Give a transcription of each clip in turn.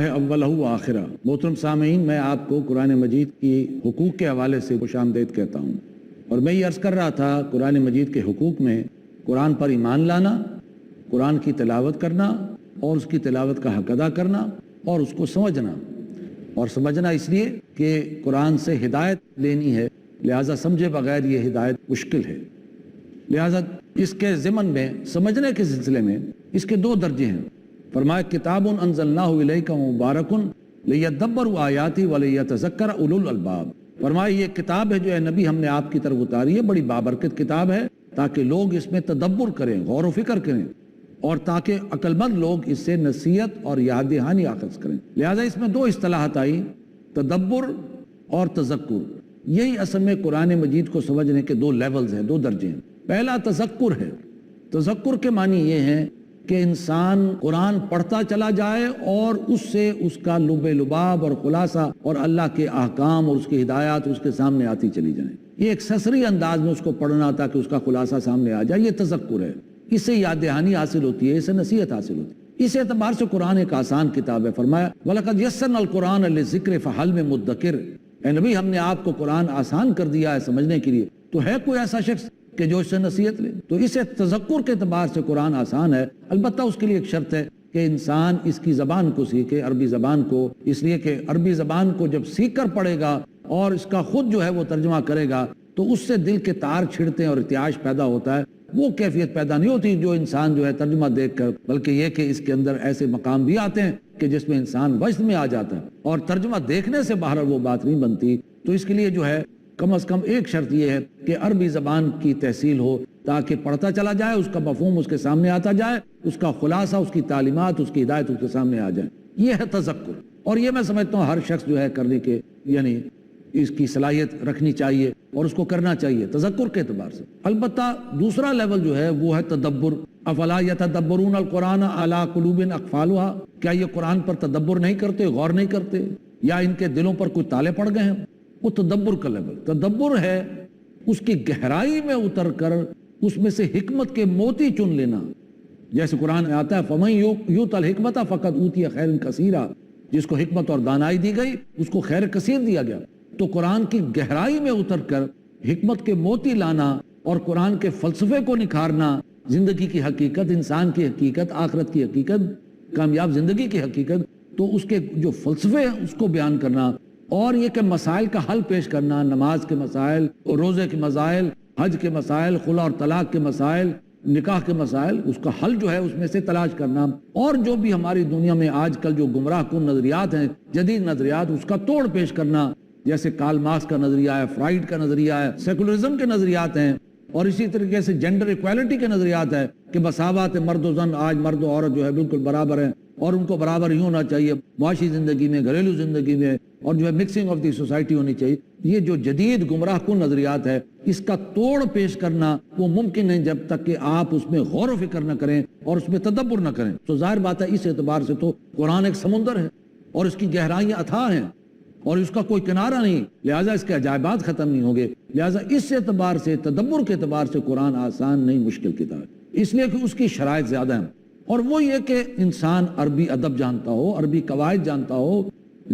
اللہ اولہ و آخرہ۔ محترم سامعین، میں آپ کو قرآن مجید کی حقوق کے حوالے سے خوش آمدید کہتا ہوں، اور میں یہ عرض کر رہا تھا قرآن مجید کے حقوق میں قرآن پر ایمان لانا، قرآن کی تلاوت کرنا اور اس کی تلاوت کا حق ادا کرنا اور اس کو سمجھنا، اور سمجھنا اس لیے کہ قرآن سے ہدایت لینی ہے، لہٰذا سمجھے بغیر یہ ہدایت مشکل ہے۔ لہٰذا اس کے ضمن میں سمجھنے کے سلسلے میں اس کے دو درجے ہیں۔ فرمایا کتاب انزلناہ الیک مبارک لیدبروا آیاتہ ولیتذکر اولو الالباب۔ فرمایا یہ کتاب ہے جو اے نبی ہم نے آپ کی طرف اتاری ہے، بڑی بابرکت کتاب ہے تاکہ لوگ اس میں تدبر کریں، غور و فکر کریں، اور تاکہ عقل مند لوگ اس سے نصیحت اور یاد دہانی اخذ کریں۔ لہٰذا اس میں دو اصطلاحات آئی، تدبر اور تذکر۔ یہی اصل میں قرآن مجید کو سمجھنے کے دو لیولز ہیں، دو درجے ہیں۔ پہلا تذکر ہے۔ تذکر کے معنی یہ ہے کہ انسان قرآن پڑھتا چلا جائے اور اس سے اس کا لب لباب اور خلاصہ اور اللہ کے احکام اور اس کی ہدایات اس کے سامنے آتی چلی جائیں۔ یہ ایک سسری انداز میں اس کو پڑھنا تاکہ اس کا خلاصہ سامنے آ جائے، یہ تذکر ہے۔ اس سے یاد دہانی حاصل ہوتی ہے، اس سے نصیحت حاصل ہوتی ہے۔ اس اعتبار سے قرآن ایک آسان کتاب ہے۔ فرمایا وَلَقَدْ يَسَّرْنَا الْقُرْآنَ لِلذِّكْرِ فَهَلْ مِن مُدَّكِرٍ۔ اے نبی ہم نے آپ کو قرآن آسان کر دیا ہے سمجھنے کے لیے، تو ہے کوئی ایسا شخص کہ جو اس سے نصیحت لے؟ تو اسے تذکر کے اعتبار سے قرآن آسان ہے، البتہ اس کے لیے ایک شرط ہے کہ انسان اس کی زبان کو سیکھے، عربی زبان کو، اس لیے کہ عربی زبان کو جب سیکھ کر پڑھے گا اور اس کا خود جو ہے وہ ترجمہ کرے گا تو اس سے دل کے تار چھڑتے ہیں اور ارتعاش پیدا ہوتا ہے۔ وہ کیفیت پیدا نہیں ہوتی جو انسان جو ہے ترجمہ دیکھ کر، بلکہ یہ کہ اس کے اندر ایسے مقام بھی آتے ہیں کہ جس میں انسان وجد میں آ جاتا ہے، اور ترجمہ دیکھنے سے باہر وہ بات نہیں بنتی۔ تو اس کے لیے جو ہے کم از کم ایک شرط یہ ہے کہ عربی زبان کی تحصیل ہو تاکہ پڑھتا چلا جائے، اس کا مفہوم اس کے سامنے آتا جائے، اس کا خلاصہ، اس کی تعلیمات، اس کی ہدایت اس کے سامنے آ جائے۔ یہ ہے تذکر، اور یہ میں سمجھتا ہوں ہر شخص جو ہے کرنے کے یعنی اس کی صلاحیت رکھنی چاہیے اور اس کو کرنا چاہیے تذکر کے اعتبار سے۔ البتہ دوسرا لیول جو ہے وہ ہے تدبر۔ افلا یتدبرون القرآن علی قلوب اقفالها، کیا یہ قرآن پر تدبر نہیں کرتے، غور نہیں کرتے، یا ان کے دلوں پر کوئی تالے پڑ گئے ہیں؟ وہ تدبر کا لیول۔ تدبر ہے اس کی گہرائی میں اتر کر اس میں سے حکمت کے موتی چن لینا، جیسے قرآن میں آتا ہے فَمَن یُؤْتَ الْحِکْمَةَ فَقَدْ أُوتِیَ خَیْرًا کَثِیرًا، جس کو حکمت اور دانائی دی گئی اس کو خیر کثیر دیا گیا۔ تو قرآن کی گہرائی میں اتر کر حکمت کے موتی لانا اور قرآن کے فلسفے کو نکھارنا، زندگی کی حقیقت، انسان کی حقیقت، آخرت کی حقیقت، کامیاب زندگی کی حقیقت، تو اس کے جو فلسفے ہیں اس کو بیان کرنا، اور یہ کہ مسائل کا حل پیش کرنا، نماز کے مسائل، روزے کے مسائل، حج کے مسائل، خلا اور طلاق کے مسائل، نکاح کے مسائل، اس کا حل جو ہے اس میں سے تلاش کرنا، اور جو بھی ہماری دنیا میں آج کل جو گمراہ کن نظریات ہیں، جدید نظریات، اس کا توڑ پیش کرنا، جیسے کارل مارکس کا نظریہ ہے، فرائیڈ کا نظریہ ہے، سیکولرزم کے نظریات ہیں، اور اسی طریقے سے جینڈر ایکویلٹی کے نظریات ہے کہ مساوات مرد و زن، آج مرد و عورت جو ہے بالکل برابر ہیں اور ان کو برابر ہی ہونا چاہیے معاشی زندگی میں، گھریلو زندگی میں، اور جو ہے مکسنگ آف دی سوسائٹی ہونی چاہیے۔ یہ جو جدید گمراہ کن نظریات ہے اس کا توڑ پیش کرنا وہ ممکن نہیں جب تک کہ آپ اس میں غور و فکر نہ کریں اور اس میں تدبر نہ کریں۔ تو ظاہر بات ہے اس اعتبار سے تو قرآن ایک سمندر ہے اور اس کی گہرائیاں اتھاہ ہیں اور اس کا کوئی کنارہ نہیں، لہٰذا اس کے عجائبات ختم نہیں ہوگے۔ لہٰذا اس اعتبار سے، تدبر کے اعتبار سے قرآن آسان نہیں، مشکل کتاب ہے، اس لیے کہ اس کی شرائط زیادہ ہیں، اور وہ یہ کہ انسان عربی ادب جانتا ہو، عربی قواعد جانتا ہو،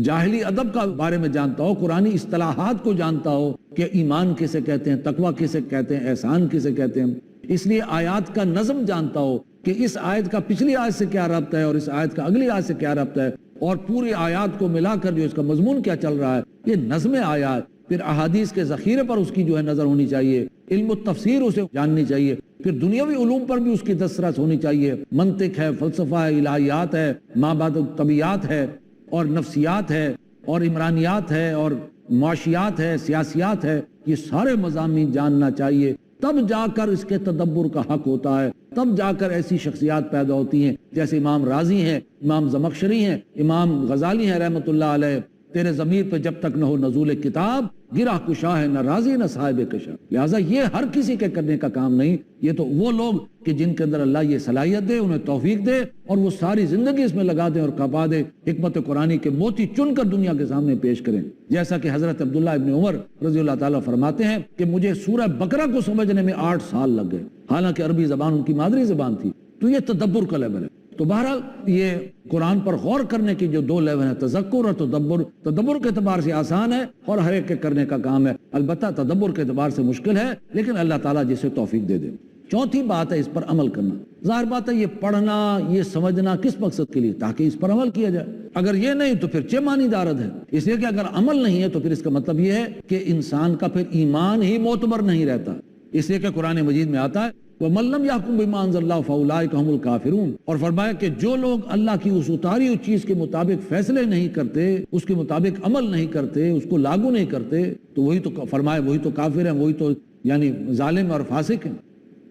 جاہلی ادب کا بارے میں جانتا ہو، قرآنی اصطلاحات کو جانتا ہو کہ ایمان کسے کہتے ہیں، تقویٰ کسے کہتے ہیں، احسان کسے کہتے ہیں، اس لیے آیات کا نظم جانتا ہو کہ اس آیت کا پچھلی آیت سے کیا ربط ہے اور اس آیت کا اگلی آیت سے کیا ربط ہے، اور پوری آیات کو ملا کر جو اس کا مضمون کیا چل رہا ہے، یہ نظم آیات۔ پھر احادیث کے ذخیرے پر اس کی جو ہے نظر ہونی چاہیے، علم التفسیر اسے جاننی چاہیے، پھر دنیاوی علوم پر بھی اس کی دسترس ہونی چاہیے، منطق ہے، فلسفہ ہے، الہیات ہے، مابعد طبیعات ہے، اور نفسیات ہے، اور عمرانیات ہے، اور معاشیات ہے، سیاسیات ہے، یہ سارے مضامین جاننا چاہیے، تب جا کر اس کے تدبر کا حق ہوتا ہے، تب جا کر ایسی شخصیات پیدا ہوتی ہیں جیسے امام رازی ہیں، امام زمخشری ہیں، امام غزالی ہیں رحمۃ اللہ علیہ۔ تیرے ضمیر پہ جب تک نہ ہو نزول کتاب، گرہ کشا ہے نہ رازی نہ صاحب کشا۔ لہٰذا یہ ہر کسی کے کرنے کا کام نہیں، یہ تو وہ لوگ کہ جن کے اندر اللہ یہ صلاحیت دے، انہیں توفیق دے اور وہ ساری زندگی اس میں لگا دیں اور کھپا دے، حکمت قرآنی کے موتی چن کر دنیا کے سامنے پیش کریں۔ جیسا کہ حضرت عبداللہ ابن عمر رضی اللہ تعالیٰ فرماتے ہیں کہ مجھے سورہ بقرہ کو سمجھنے میں 8 سال لگ گئے، حالانکہ عربی زبان ان کی مادری زبان تھی۔ تو یہ تدبر کا لیول ہے۔ تو بہرحال یہ قرآن پر غور کرنے کی جو دو لیول ہیں، تذکر اور تدبر، تدبر کے اعتبار سے آسان ہے اور ہر ایک کے کرنے کا کام ہے، البتہ تدبر کے اعتبار سے مشکل ہے، لیکن اللہ تعالیٰ جسے توفیق دے دے۔ چوتھی بات ہے اس پر عمل کرنا۔ ظاہر بات ہے یہ پڑھنا، یہ سمجھنا کس مقصد کے لیے؟ تاکہ اس پر عمل کیا جائے۔ اگر یہ نہیں تو پھر چمانی دارد ہے، اس لیے کہ اگر عمل نہیں ہے تو پھر اس کا مطلب یہ ہے کہ انسان کا پھر ایمان ہی معتبر نہیں رہتا۔ اس لیے کہ قرآن مجید میں آتا ہے وَمَن لَّمْ يَحْكُم بِمَا أَنزَلَ اللَّهُ فَأُولَٰئِكَ هُمُ الْكَافِرُونَ، اور فرمایا کہ جو لوگ اللہ کی اس اتاری ہوئی چیز کے مطابق فیصلے نہیں کرتے، اس کے مطابق عمل نہیں کرتے، اس کو لاگو نہیں کرتے، تو وہی تو فرمایا وہی تو کافر ہیں، وہی تو یعنی ظالم اور فاسق ہیں۔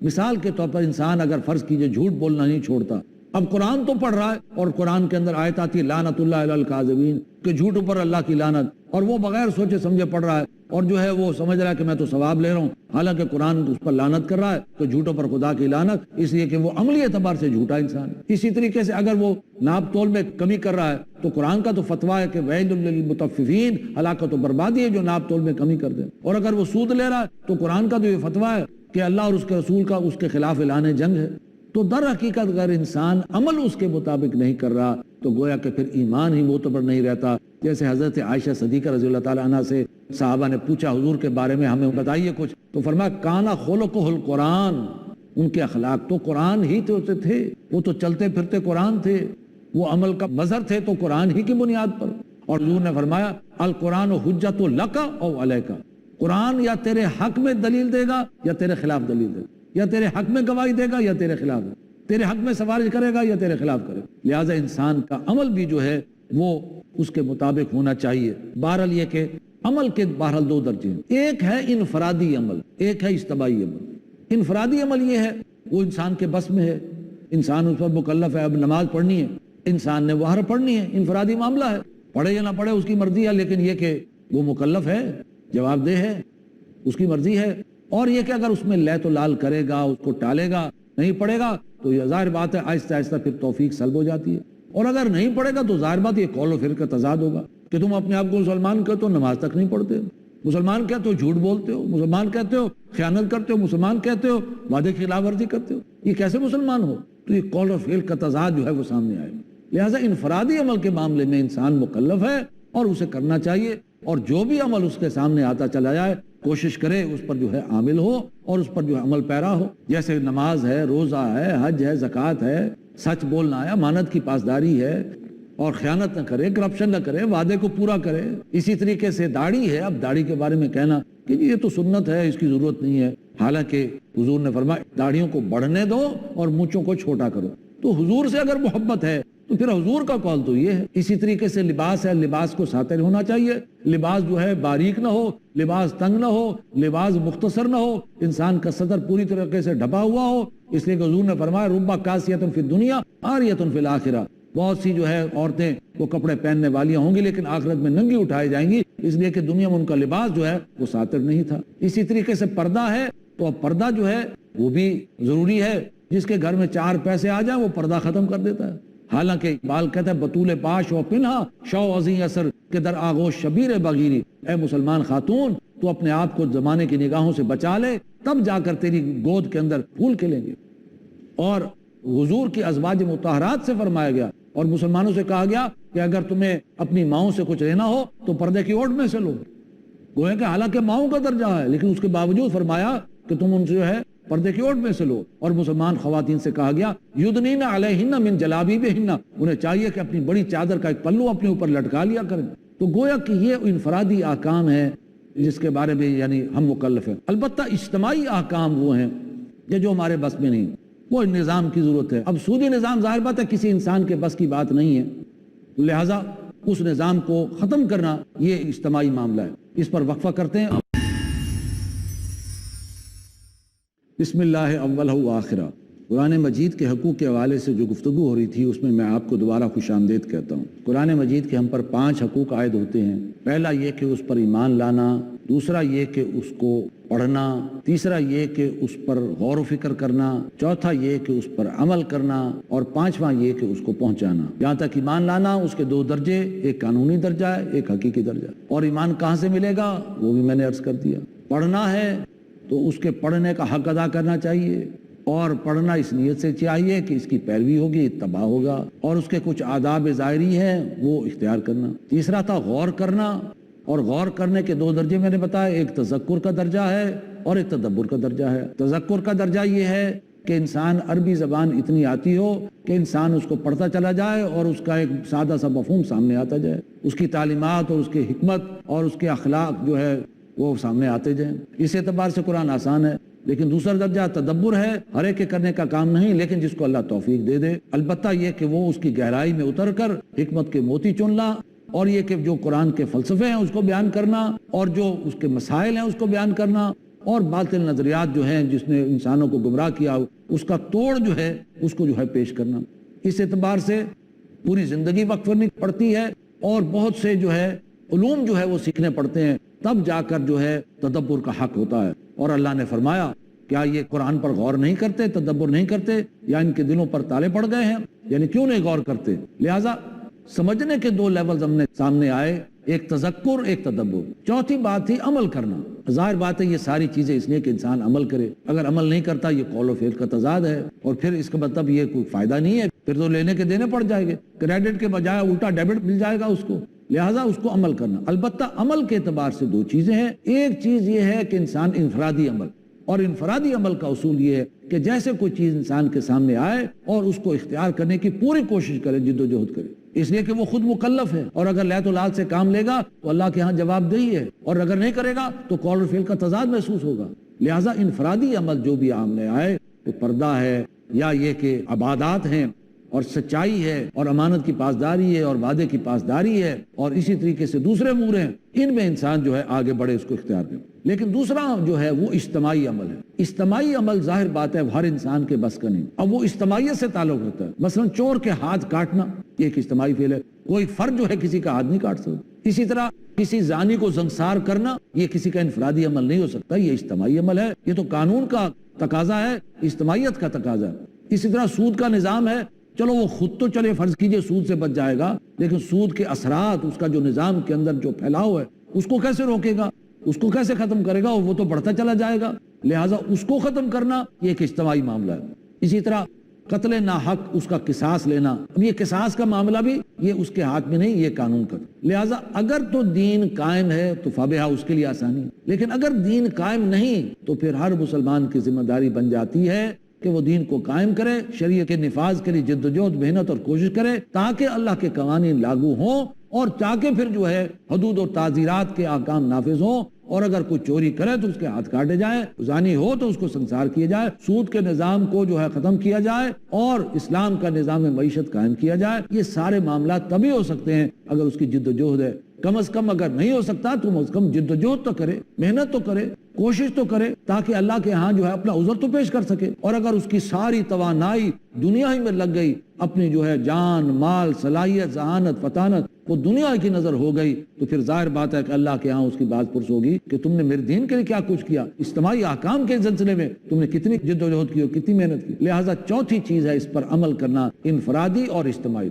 مثال کے طور پر انسان اگر فرض کیجئے جھوٹ بولنا نہیں چھوڑتا، اب قرآن تو پڑھ رہا ہے اور قرآن کے اندر آیت آتی ہے لعنت اللہ علی الکاذبین، کہ جھوٹوں پر اللہ کی لعنت، اور وہ بغیر سوچے سمجھے پڑھ رہا ہے اور جو ہے وہ سمجھ رہا ہے کہ میں تو ثواب لے رہا ہوں، حالانکہ قرآن اس پر لعنت کر رہا ہے، تو جھوٹوں پر خدا کی لعنت، اس لیے کہ وہ عملی اعتبار سے جھوٹا انسان ہے۔ اسی طریقے سے اگر وہ ناپ تول میں کمی کر رہا ہے تو قرآن کا تو فتویٰ ہے کہ ویل للمطففین، ہلاکت و بربادی ہے جو ناپ تول میں کمی کر دے، اور اگر وہ سود لے رہا ہے تو قرآن کا تو یہ فتویٰ ہے کہ اللہ اور اس کے رسول کا اس کے خلاف اعلان جنگ ہے۔ تو در حقیقت اگر انسان عمل اس کے مطابق نہیں کر رہا تو گویا کہ پھر ایمان ہی معتبر نہیں رہتا۔ جیسے حضرت عائشہ صدیقہ رضی اللہ تعالیٰ عنہ سے صحابہ نے پوچھا حضور کے بارے میں ہمیں بتائیے کچھ، تو فرمایا کانا خلقہ القرآن، ان کے اخلاق تو قرآن ہی تھے، وہ تو چلتے پھرتے قرآن تھے، وہ عمل کا مظہر تھے تو قرآن ہی کی بنیاد پر۔ اور حضور نے فرمایا القرآن حجت لک او علیک، قرآن یا تیرے حق میں دلیل دے گا یا تیرے خلاف دلیل دے گا، یا تیرے حق میں گواہی دے گا یا تیرے خلاف، تیرے حق میں سفارش کرے گا یا تیرے خلاف کرے گا۔ لہٰذا انسان کا عمل بھی جو ہے وہ اس کے مطابق ہونا چاہیے۔ بہرحال یہ کہ عمل کے بہرحال دو درجے ہیں، ایک ہے انفرادی عمل، ایک ہے اجتماعی عمل۔ انفرادی عمل یہ ہے وہ انسان کے بس میں ہے، انسان اس پر مکلف ہے، اب نماز پڑھنی ہے، انسان نے وہر پڑھنی ہے، انفرادی معاملہ ہے، پڑھے یا نہ پڑھے اس کی مرضی ہے، لیکن یہ کہ وہ مکلف ہے، جواب دہ ہے، اس کی مرضی ہے۔ اور یہ کہ اگر اس میں لے تو لال کرے گا، اس کو ٹالے گا، نہیں پڑھے گا تو یہ ظاہر بات ہے آہستہ آہستہ پھر توفیق سلب ہو جاتی ہے، اور اگر نہیں پڑھے گا تو ظاہر بات یہ قول و فعل کا تضاد ہوگا کہ تم اپنے آپ کو مسلمان کہتے ہو نماز تک نہیں پڑھتے، مسلمان کہتے ہو جھوٹ بولتے ہو، مسلمان کہتے ہو خیانت کرتے ہو، مسلمان کہتے ہو وعدے کی خلاف ورزی کرتے ہو، یہ کیسے مسلمان ہو؟ تو یہ قول و فعل کا تضاد جو ہے وہ سامنے آئے گا۔ لہٰذا انفرادی عمل کے معاملے میں انسان مکلف ہے اور اسے کرنا چاہیے، اور جو بھی عمل اس کے سامنے آتا چلا جائے کوشش کرے اس پر جو ہے عامل ہو اور اس پر جو ہے عمل پیرا ہو۔ جیسے نماز ہے، روزہ ہے، حج ہے، زکوٰۃ ہے، سچ بولنا ہے، امانت کی پاسداری ہے، اور خیانت نہ کرے، کرپشن نہ کرے، وعدے کو پورا کرے۔ اسی طریقے سے داڑھی ہے، اب داڑھی کے بارے میں کہنا کہ یہ تو سنت ہے، اس کی ضرورت نہیں ہے، حالانکہ حضور نے فرمایا داڑھیوں کو بڑھنے دو اور مونچھوں کو چھوٹا کرو۔ تو حضور سے اگر محبت ہے تو پھر حضور کا قول تو یہ ہے۔ اسی طریقے سے لباس ہے، لباس کو ساتر ہونا چاہیے، لباس جو ہے باریک نہ ہو، لباس تنگ نہ ہو، لباس مختصر نہ ہو، انسان کا صدر پوری طریقے سے ڈھپا ہوا ہو، اس لیے کہ حضور نے فرمایا ربا کاسیۃ فی الدنیا عاریۃ فی الآخرہ، بہت سی جو ہے عورتیں وہ کپڑے پہننے والیاں ہوں گی لیکن آخرت میں ننگی اٹھائی جائیں گی، اس لیے کہ دنیا میں ان کا لباس جو ہے وہ ساتر نہیں تھا۔ اسی طریقے سے پردہ ہے، تو اب پردہ جو ہے وہ بھی ضروری ہے، جس کے گھر میں 4 پیسے آ جائیں وہ پردہ ختم کر دیتا ہے۔ حالانکہ اقبال کہتا ہے بطول پاش و پنہا شو عظیم اثر کے در آغوش شبیر بغیری، اے مسلمان خاتون تو اپنے آپ کو زمانے کی نگاہوں سے بچا لے، تب جا کر تیری گود کے اندر پھول کھلیں گے۔ اور حضور کی ازواج مطہرات سے فرمایا گیا اور مسلمانوں سے کہا گیا کہ اگر تمہیں اپنی ماؤں سے کچھ لینا ہو تو پردے کی اوٹ میں سے لو۔ گویا کہ حالانکہ ماؤں کا درجہ ہے لیکن اس کے باوجود فرمایا کہ تم ان سے جو ہے پردے کی اوٹ میں سے لو۔ اور مسلمان خواتین سے کہا گیا یدنین علیہن من جلابیبہن، انہیں چاہیے کہ اپنی بڑی چادر کا ایک پلو اپنے اوپر لٹکا لیا کریں۔ تو گویا کہ یہ انفرادی احکام ہے جس کے بارے میں یعنی ہم مکلف ہیں۔ البتہ اجتماعی احکام وہ ہیں کہ جو ہمارے بس میں نہیں، وہ نظام کی ضرورت ہے۔ اب سودی نظام ظاہر بات ہے کسی انسان کے بس کی بات نہیں ہے، لہٰذا اس نظام کو ختم کرنا یہ اجتماعی معاملہ ہے۔ اس پر وقفہ کرتے ہیں۔ بسم اللہ اولہ و آخرہ۔ قرآن مجید کے حقوق کے حوالے سے جو گفتگو ہو رہی تھی اس میں میں آپ کو دوبارہ خوش آمدید کہتا ہوں۔ قرآن مجید کے ہم پر 5 حقوق عائد ہوتے ہیں۔ پہلا یہ کہ اس پر ایمان لانا، دوسرا یہ کہ اس کو پڑھنا، تیسرا یہ کہ اس پر غور و فکر کرنا، چوتھا یہ کہ اس پر عمل کرنا، اور 5واں یہ کہ اس کو پہنچانا۔ جہاں تک ایمان لانا اس کے 2 درجے، ایک قانونی درجہ ہے، ایک حقیقی درجہ ہے۔ اور ایمان کہاں سے ملے گا وہ بھی میں نے عرض کر دیا۔ پڑھنا ہے تو اس کے پڑھنے کا حق ادا کرنا چاہیے، اور پڑھنا اس نیت سے چاہیے کہ اس کی پیروی ہوگی، اتباع ہوگا، اور اس کے کچھ آداب ظاہری ہیں وہ اختیار کرنا۔ تیسرا تھا غور کرنا، اور غور کرنے کے دو درجے میں نے بتایا، ایک تذکر کا درجہ ہے اور ایک تدبر کا درجہ ہے۔ تذکر کا درجہ یہ ہے کہ انسان عربی زبان اتنی آتی ہو کہ انسان اس کو پڑھتا چلا جائے اور اس کا ایک سادہ سا مفہوم سامنے آتا جائے، اس کی تعلیمات اور اس کی حکمت اور اس کے اخلاق جو ہے وہ سامنے آتے جائیں۔ اس اعتبار سے قرآن آسان ہے۔ لیکن دوسرا درجہ تدبر ہے، ہر ایک کے کرنے کا کام نہیں، لیکن جس کو اللہ توفیق دے دے، البتہ یہ کہ وہ اس کی گہرائی میں اتر کر حکمت کے موتی چننا، اور یہ کہ جو قرآن کے فلسفے ہیں اس کو بیان کرنا، اور جو اس کے مسائل ہیں اس کو بیان کرنا، اور باطل نظریات جو ہیں جس نے انسانوں کو گمراہ کیا اس کا توڑ جو ہے اس کو جو ہے پیش کرنا۔ اس اعتبار سے پوری زندگی وقف کرنی پڑتی ہے، اور بہت سے جو ہے علوم جو ہے وہ سیکھنے پڑتے ہیں، تب جا کر جو ہے تدبر کا حق ہوتا ہے۔ اور اللہ نے فرمایا کیا یہ قرآن پر غور نہیں کرتے، تدبر نہیں کرتے، یا ان کے دلوں پر تالے پڑ گئے ہیں؟ یعنی کیوں نہیں غور کرتے؟ لہٰذا سمجھنے کے دو لیولز ہم نے سامنے آئے، ایک تذکر، ایک تدبر۔ چوتھی بات تھی عمل کرنا۔ ظاہر بات ہے یہ ساری چیزیں اس لیے کہ انسان عمل کرے، اگر عمل نہیں کرتا یہ قول و فعل کا تضاد ہے، اور پھر اس کا مطلب یہ کوئی فائدہ نہیں ہے، پھر تو لینے کے دینے پڑ جائیں گے، کریڈٹ کے بجائے الٹا ڈیبٹ مل جائے گا اس کو۔ لہٰذا اس کو عمل کرنا۔ البتہ عمل کے اعتبار سے دو چیزیں ہیں، ایک چیز یہ ہے کہ انسان انفرادی عمل، اور انفرادی عمل کا اصول یہ ہے کہ جیسے کوئی چیز انسان کے سامنے آئے اور اس کو اختیار کرنے کی پوری کوشش کرے، جد و جہد کرے، اس لیے کہ وہ خود مکلف ہے، اور اگر لیت و لال سے کام لے گا تو اللہ کے ہاں جواب دہی ہے، اور اگر نہیں کرے گا تو قول و فعل کا تضاد محسوس ہوگا۔ لہٰذا انفرادی عمل جو بھی سامنے آئے، وہ پردہ ہے یا یہ کہ عبادات ہیں اور سچائی ہے اور امانت کی پاسداری ہے اور وعدے کی پاسداری ہے، اور اسی طریقے سے دوسرے امور ہیں، ان میں انسان جو ہے آگے بڑھے، اس کو اختیار کرے۔ لیکن دوسرا جو ہے وہ اجتماعی عمل ہے۔ اجتماعی عمل ظاہر بات ہے ہر انسان کے بس کا نہیں، اب وہ اجتماعیت سے تعلق ہوتا ہے۔ مثلا چور کے ہاتھ کاٹنا یہ ایک اجتماعی فعل ہے، کوئی فرد جو ہے کسی کا ہاتھ نہیں کاٹ سکتا۔ اسی طرح کسی زانی کو زنگسار کرنا یہ کسی کا انفرادی عمل نہیں ہو سکتا، یہ اجتماعی عمل ہے، یہ تو قانون کا تقاضا ہے، اجتماعیت کا تقاضا ہے۔ اسی طرح سود کا نظام ہے، چلو وہ خود تو چلے فرض کیجئے سود سے بچ جائے گا، لیکن سود کے اثرات، اس کا جو نظام کے اندر جو پھیلاؤ ہے اس کو کیسے روکے گا، اس کو کیسے ختم کرے گا، اور وہ تو بڑھتا چلا جائے گا۔ لہٰذا اس کو ختم کرنا یہ ایک اجتماعی معاملہ ہے۔ اسی طرح قتل ناحق، اس کا قصاص لینا، اب یہ قصاص کا معاملہ بھی یہ اس کے ہاتھ میں نہیں، یہ قانون کا۔ لہٰذا اگر تو دین قائم ہے تو فبہا اس کے لیے آسانی، لیکن اگر دین قائم نہیں تو پھر ہر مسلمان کی ذمہ داری بن جاتی ہے کہ وہ دین کو قائم کرے، شریعت کے نفاذ کے لیے جدوجہد، محنت اور کوشش کرے، تاکہ اللہ کے قوانین لاگو ہوں، اور تاکہ پھر جو ہے حدود اور تعزیرات کے احکام نافذ ہوں، اور اگر کوئی چوری کرے تو اس کے ہاتھ کاٹے جائیں، زانی ہو تو اس کو سنسار کیا جائے، سود کے نظام کو جو ہے ختم کیا جائے، اور اسلام کا نظام معیشت قائم کیا جائے۔ یہ سارے معاملات تبھی ہو سکتے ہیں اگر اس کی جدوجہد ہے۔ کم از کم اگر نہیں ہو سکتا تو کم از کم جدوجہد تو کرے، محنت تو کرے، کوشش تو کرے، تاکہ اللہ کے ہاں جو ہے اپنا عذر تو پیش کر سکے۔ اور اگر اس کی ساری توانائی دنیا ہی میں لگ گئی، اپنی جو ہے جان، مال، صلاحیت، ذہانت، فطانت وہ دنیا کی نظر ہو گئی، تو پھر ظاہر بات ہے کہ اللہ کے ہاں اس کی بات پرس ہوگی کہ تم نے میرے دین کے لیے کیا کچھ کیا، اجتماعی احکام کے سلسلے میں تم نے کتنی جدوجہد کی اور کتنی محنت کی۔ لہٰذا چوتھی چیز ہے اس پر عمل کرنا، انفرادی اور اجتماعی۔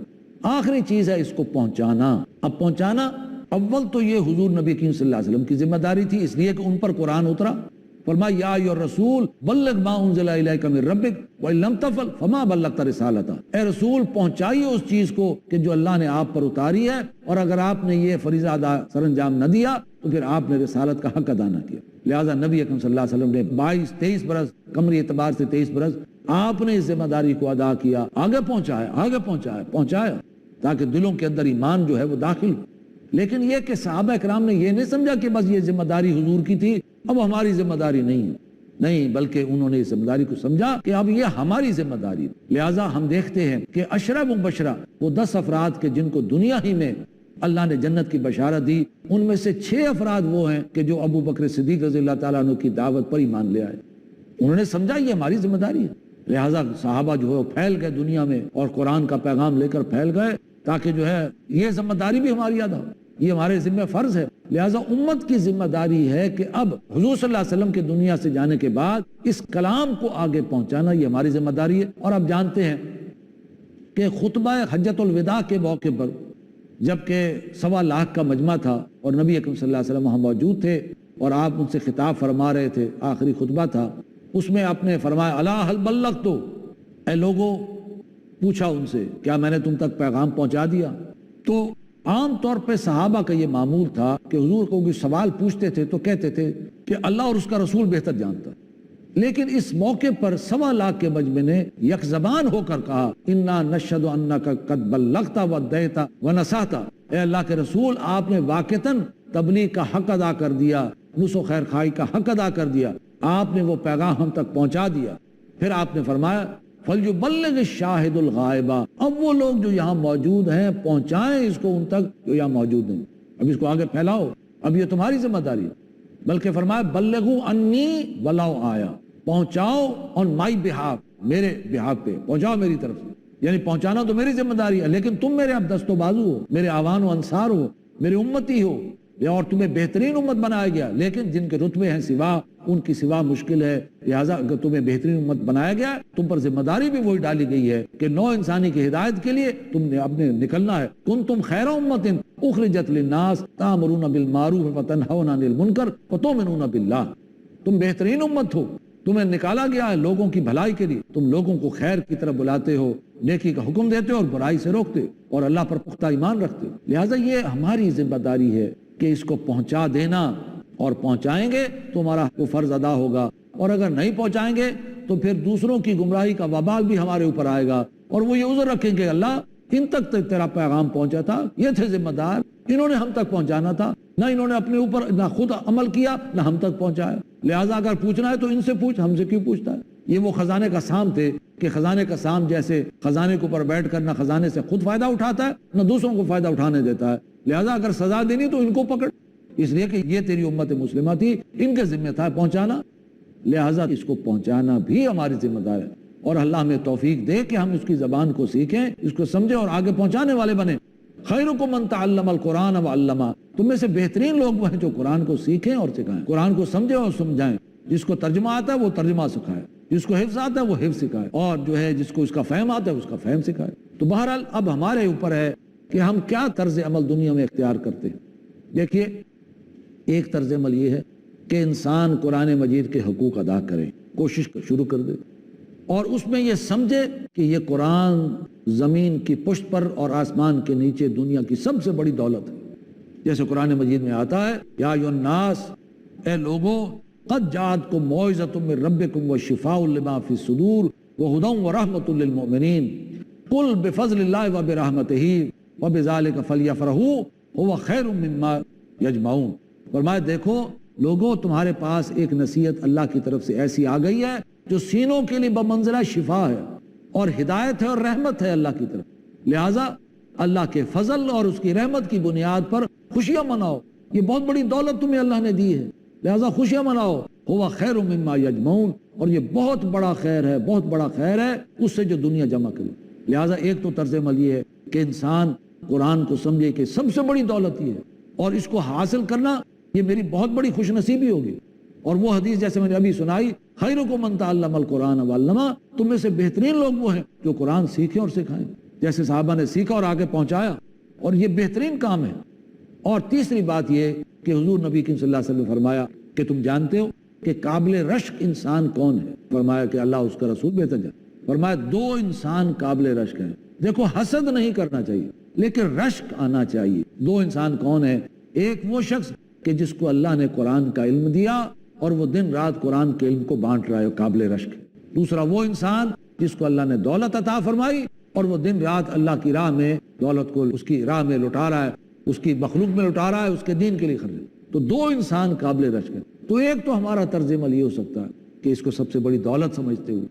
آخری چیز ہے اس کو پہنچانا۔ اب پہنچانا اول تو یہ حضور نبی کریم صلی اللہ علیہ وسلم کی ذمہ داری تھی، اس لیے کہ ان پر قرآن اترا۔ فرمایا یا ایھا الرسول بلغ ما انزل الیک من ربک وان لم تفعل فما بلغت رسالتہ، اے رسول پہنچائیے اس چیز کو کہ جو اللہ نے آپ پر اتاری ہے، اور اگر آپ نے یہ فریضہ ادا سر انجام نہ دیا تو پھر آپ نے رسالت کا حق ادا نہ کیا۔ لہٰذا نبی اکرم صلی اللہ علیہ وسلم نے 23 برس، قمری اعتبار سے 23 برس آپ نے اس ذمہ داری کو ادا کیا، آگے پہنچایا تاکہ دلوں کے اندر ایمان جو ہے وہ داخل ہو۔ لیکن یہ کہ صحابہ کرام نے یہ نہیں سمجھا کہ بس یہ ذمہ داری حضور کی تھی، اب ہماری ذمہ داری نہیں ہے، نہیں، بلکہ انہوں نے اس ذمہ داری کو سمجھا کہ اب یہ ہماری ذمہ داری ہے۔ لہٰذا ہم دیکھتے ہیں کہ عشرہ مبشرہ، وہ 10 افراد کے جن کو دنیا ہی میں اللہ نے جنت کی بشارت دی، ان میں سے 6 افراد وہ ہیں کہ جو ابو بکر صدیق رضی اللہ تعالیٰ عنہ کی دعوت پر ایمان لے آئے۔ انہوں نے سمجھا یہ ہماری ذمہ داری ہے۔ لہٰذا صحابہ جو ہے وہ پھیل گئے دنیا میں، اور قرآن کا پیغام لے کر پھیل گئے، تاکہ جو ہے یہ ذمہ داری بھی ہماری ادا ہو، یہ ہمارے ذمہ فرض ہے۔ لہٰذا امت کی ذمہ داری ہے کہ اب حضور صلی اللہ علیہ وسلم کے دنیا سے جانے کے بعد اس کلام کو آگے پہنچانا یہ ہماری ذمہ داری ہے۔ اور آپ جانتے ہیں کہ خطبہ حجۃ الوداع کے موقع پر جبکہ 1.25 لاکھ کا مجمع تھا اور نبی اکرم صلی اللہ علیہ وسلم وہاں موجود تھے اور آپ ان سے خطاب فرما رہے تھے، آخری خطبہ تھا، اس میں آپ نے فرمایا الا ہل بلغت، اے لوگوں، پوچھا ان سے کیا میں نے تم تک پیغام پہنچا دیا؟ تو عام طور پہ صحابہ کا یہ معمول تھا کہ حضور کو کوئی سوال پوچھتے تھے تو کہتے تھے کہ اللہ اور اس کا رسول بہتر جانتا، لیکن اس موقع پر 1.25 لاکھ کے مجمع نے یک زبان ہو کر کہا انا نشهد انک قد بلغت وادیت ونصحت، اے اللہ کے رسول آپ نے واقعتاً تبلیغ کا حق ادا کر دیا، نصح و خیر خواہی کا حق ادا کر دیا، آپ نے وہ پیغام ہم تک پہنچا دیا۔ پھر آپ نے فرمایا فَلْيُبَلِّغِ الشَّاهِدُ الْغَائِبَ، اب وہ لوگ جو یہاں موجود ہیں پہنچائیں اس کو ان تک جو یہاں موجود ہیں، اب اس کو آگے پھیلاؤ، اب یہ تمہاری ذمہ داری ہے۔ بلکہ فرمایا بلغوا انی ولو آیا، پہنچاؤ آن مائی بہاف، میرے بہاف پہ پہنچاؤ میری طرف سے، یعنی پہنچانا تو میری ذمہ داری ہے، لیکن تم میرے اب دست و بازو ہو، میرے آوان و انصار ہو، میرے امتی ہو، اور تمہیں بہترین امت بنایا گیا، لیکن جن کے رتبے ہیں سوا، ان کی سوا مشکل ہے، لہٰذا اگر تمہیں بہترین امت بنایا گیا تم پر ذمہ داری بھی وہی ڈالی گئی ہے کہ نوع انسانی کی ہدایت کے لیے تم نے اپنے نکلنا ہے۔ کنتم خیر امت اخرجت للناس تأمرون بالمعروف وتنہون عن المنکر وتؤمنون باللہ، تم بہترین امت ہو، تمہیں نکالا گیا ہے لوگوں کی بھلائی کے لیے، تم لوگوں کو خیر کی طرف بلاتے ہو، نیکی کا حکم دیتے ہو اور برائی سے روکتے ہو، اور اللہ پر پختہ ایمان رکھتے ہو، لہٰذا یہ ہماری ذمہ داری ہے کہ اس کو پہنچا دینا، اور پہنچائیں گے تو ہمارا وہ فرض ادا ہوگا، اور اگر نہیں پہنچائیں گے تو پھر دوسروں کی گمراہی کا وبال بھی ہمارے اوپر آئے گا، اور وہ یہ عذر رکھیں گے اللہ ان تک تیرا پیغام پہنچا تھا، یہ تھے ذمہ دار، انہوں نے ہم تک پہنچانا تھا، نہ انہوں نے اپنے اوپر نہ خود عمل کیا نہ ہم تک پہنچایا، لہٰذا اگر پوچھنا ہے تو ان سے پوچھ، ہم سے کیوں پوچھتا ہے؟ یہ وہ خزانے کا سام تھے کہ خزانے کا سام جیسے خزانے کے اوپر بیٹھ کر نہ خزانے سے خود فائدہ اٹھاتا ہے نہ دوسروں کو فائدہ اٹھانے دیتا ہے، لہٰذا اگر سزا دینی تو ان کو پکڑ، اس لیے کہ یہ تیری امت مسلمہ تھی، ان کے ذمہ تھا پہنچانا، لہٰذا اس کو پہنچانا بھی ہماری ذمہ دار ہے، اور اللہ ہمیں توفیق دے کہ ہم اس کی زبان کو سیکھیں، اس کو سمجھیں اور آگے پہنچانے والے بنیں۔ خیرکم من تعلم القرآن وعلمہ، تم میں سے بہترین لوگ وہ ہیں جو قرآن کو سیکھیں اور سکھائیں، قرآن کو سمجھیں اور سمجھائیں، جس کو ترجمہ آتا ہے وہ ترجمہ سکھائے، جس کو حفظ آتا ہے وہ حفظ سکھائے، اور جو ہے جس کو اس کا فہم آتا ہے اس کا فہم سکھائے۔ تو بہرحال اب ہمارے اوپر ہے کہ ہم کیا طرز عمل دنیا میں اختیار کرتے ہیں۔ دیکھیے، ایک طرز عمل یہ ہے کہ انسان قرآن مجید کے حقوق ادا کرے، کوشش شروع کر دے، اور اس میں یہ سمجھے کہ یہ قرآن زمین کی پشت پر اور آسمان کے نیچے دنیا کی سب سے بڑی دولت ہے۔ جیسے قرآن مجید میں آتا ہے یا ایھا الناس، اے لوگوں، قد جاءتکم موعظۃ من ربکم وشفاء لما فی الصدور وہدی ورحمۃ للمؤمنین قل بفضل اللہ وبرحمتہ وبذلک فلیفرحوا ھو خیر مما یجمعون۔ فرمایا دیکھو لوگوں، تمہارے پاس ایک نصیحت اللہ کی طرف سے ایسی آ گئی ہے جو سینوں کے لیے بمنزلہ شفا ہے اور ہدایت ہے اور رحمت ہے اللہ کی طرف، لہٰذا اللہ کے فضل اور اس کی رحمت کی بنیاد پر خوشیاں مناؤ، یہ بہت بڑی دولت تمہیں اللہ نے دی ہے، لہٰذا خوشیاں مناؤ، ہوا خیر مما یجمعون، اور یہ بہت بڑا خیر ہے، بہت بڑا خیر ہے اس سے جو دنیا جمع کرے۔ لہٰذا ایک تو طرز عمل یہ ہے کہ انسان قرآن کو سمجھے کہ سب سے بڑی دولت یہ ہے، اور اس کو حاصل کرنا یہ میری بہت بڑی خوش نصیبی ہوگی۔ اور وہ حدیث جیسے میں نے ابھی سنائی، خیرکم من تعلم القرآن وعلمہ، تم میں سے بہترین لوگ وہ ہیں جو قرآن سیکھیں اور سکھائیں، جیسے صحابہ نے سیکھا اور آگے پہنچایا، اور یہ بہترین کام ہے۔ اور تیسری بات یہ کہ حضور نبی کریم صلی اللہ علیہ وسلم نے فرمایا کہ تم جانتے ہو کہ قابل رشک انسان کون ہے؟ فرمایا کہ اللہ اس کا رسول بہتر جانتا۔ فرمایا دو انسان قابل رشک ہیں، دیکھو حسد نہیں کرنا چاہیے لیکن رشک آنا چاہیے۔ دو انسان کون ہیں؟ ایک وہ شخص کہ جس کو اللہ نے قرآن کا علم دیا اور وہ دن رات قرآن کے علم کو بانٹ رہا ہے، قابل رشک۔ دوسرا وہ انسان جس کو اللہ نے دولت عطا فرمائی اور وہ دن رات اللہ کی راہ میں دولت کو اس کی راہ میں لٹا رہا ہے، اس کی مخلوق میں لٹا رہا ہے، اس کے دین کے لیے خرچ۔ تو دو انسان قابل رشک ہیں۔ تو ایک تو ہمارا طرز عمل یہ ہو سکتا ہے کہ اس کو سب سے بڑی دولت سمجھتے ہوئے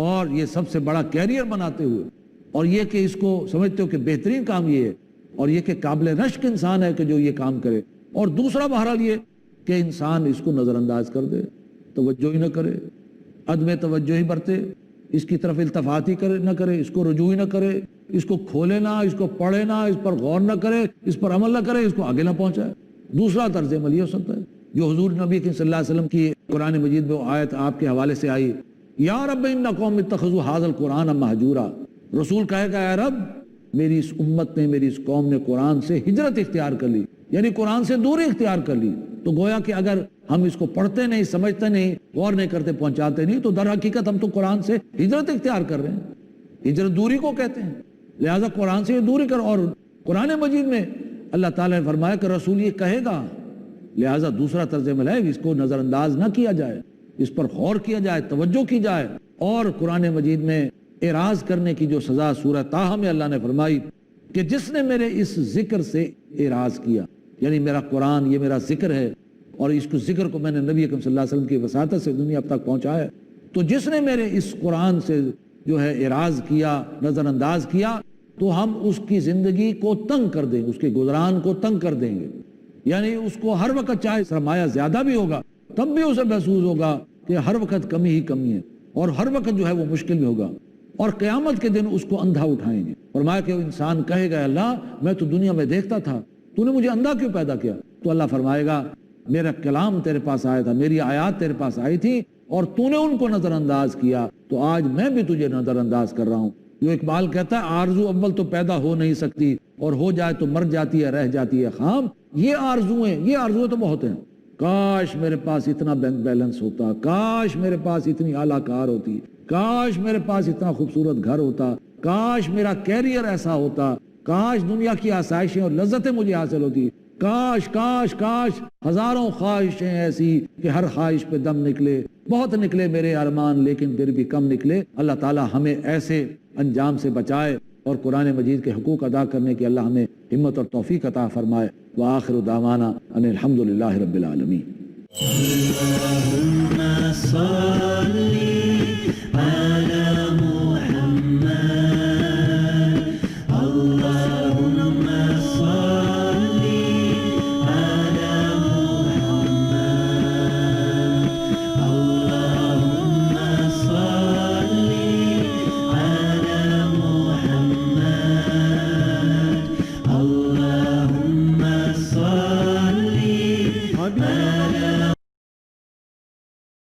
اور یہ سب سے بڑا کیریئر بناتے ہوئے، اور یہ کہ اس کو سمجھتے ہو کہ بہترین کام یہ ہے، اور یہ کہ قابل رشک انسان ہے کہ جو یہ کام کرے۔ اور دوسرا بہرحال یہ کہ انسان اس کو نظر انداز کر دے، توجہ ہی نہ کرے، عدم توجہ ہی برتے، اس کی طرف التفات ہی نہ کرے، اس کو رجوع ہی نہ کرے، اس کو کھولے نہ، اس کو پڑھے نہ، اس پر غور نہ کرے، اس پر عمل نہ کرے، اس کو آگے نہ پہنچائے۔ دوسرا طرز عمل یہ ہو سکتا ہے جو حضور نبی صلی اللہ علیہ وسلم کی قرآن مجید میں آیت آپ کے حوالے سے آئی، یا رب ان قوم اتخذوا ھذا القرآن مہجورا، رسول کہے گا اے رب میری اس امت نے، میری اس قوم نے قرآن سے ہجرت اختیار کر لی، یعنی قرآن سے دوری اختیار کر لی۔ تو گویا کہ اگر ہم اس کو پڑھتے نہیں، سمجھتے نہیں، غور نہیں کرتے، پہنچاتے نہیں، تو در حقیقت ہم تو قرآن سے ہجرت اختیار کر رہے ہیں۔ ہجرت دوری کو کہتے ہیں، لہذا قرآن سے یہ دوری کر۔ اور قرآن مجید میں اللہ تعالیٰ نے فرمایا کہ رسول یہ کہے گا، لہذا دوسرا طرز عمل ہے اس کو نظر انداز نہ کیا جائے، اس پر غور کیا جائے، توجہ کی جائے۔ اور قرآن مجید میں اعراض کرنے کی جو سزا سورہ طٰہٰ میں اللہ نے فرمائی کہ جس نے میرے اس ذکر سے اعراض کیا، یعنی میرا قرآن یہ میرا ذکر ہے اور اس کو ذکر کو میں نے نبی اکرم صلی اللہ علیہ وسلم کی وساطت سے دنیا تک پہنچایا، تو جس نے میرے اس قرآن سے جو ہے اعراض کیا، نظر انداز کیا، تو ہم اس کی زندگی کو تنگ کر دیں گے، اس کے گزران کو تنگ کر دیں گے۔ یعنی اس کو ہر وقت چاہے سرمایہ زیادہ بھی ہوگا تب بھی اسے محسوس ہوگا کہ ہر وقت کمی ہی کمی ہے، اور ہر وقت جو ہے وہ مشکل میں ہوگا، اور قیامت کے دن اس کو اندھا اٹھائیں گے۔ فرمایا کہ انسان کہے گا اللہ میں تو دنیا میں دیکھتا تھا، تو نے مجھے اندھا کیوں پیدا کیا؟ تو اللہ فرمائے گا میرا کلام تیرے پاس آیا تھا، میری آیات تیرے پاس آئی تھی اور تو نے ان کو نظر انداز کیا، تو آج میں بھی تجھے نظر انداز کر رہا ہوں۔ جو اقبال کہتا ہے آرزو اول تو پیدا ہو نہیں سکتی، اور ہو جائے تو مر جاتی ہے، رہ جاتی ہے خام۔ یہ آرزویں تو بہت ہیں، کاش میرے پاس اتنا بینک بیلنس ہوتا، کاش میرے پاس اتنی اعلیٰ کار ہوتی، کاش میرے پاس اتنا خوبصورت گھر ہوتا، کاش میرا کیریئر ایسا ہوتا، کاش دنیا کی آسائشیں اور لذتیں مجھے حاصل ہوتی، کاش کاش کاش، ہزاروں خواہشیں ایسی کہ ہر خواہش پہ دم نکلے، بہت نکلے میرے ارمان لیکن پھر بھی کم نکلے۔ اللہ تعالی ہمیں ایسے انجام سے بچائے اور قرآن مجید کے حقوق ادا کرنے کی اللہ ہمیں ہمت اور توفیق عطا فرمائے۔ وآخر دعوانا ان الحمدللہ رب العالمین۔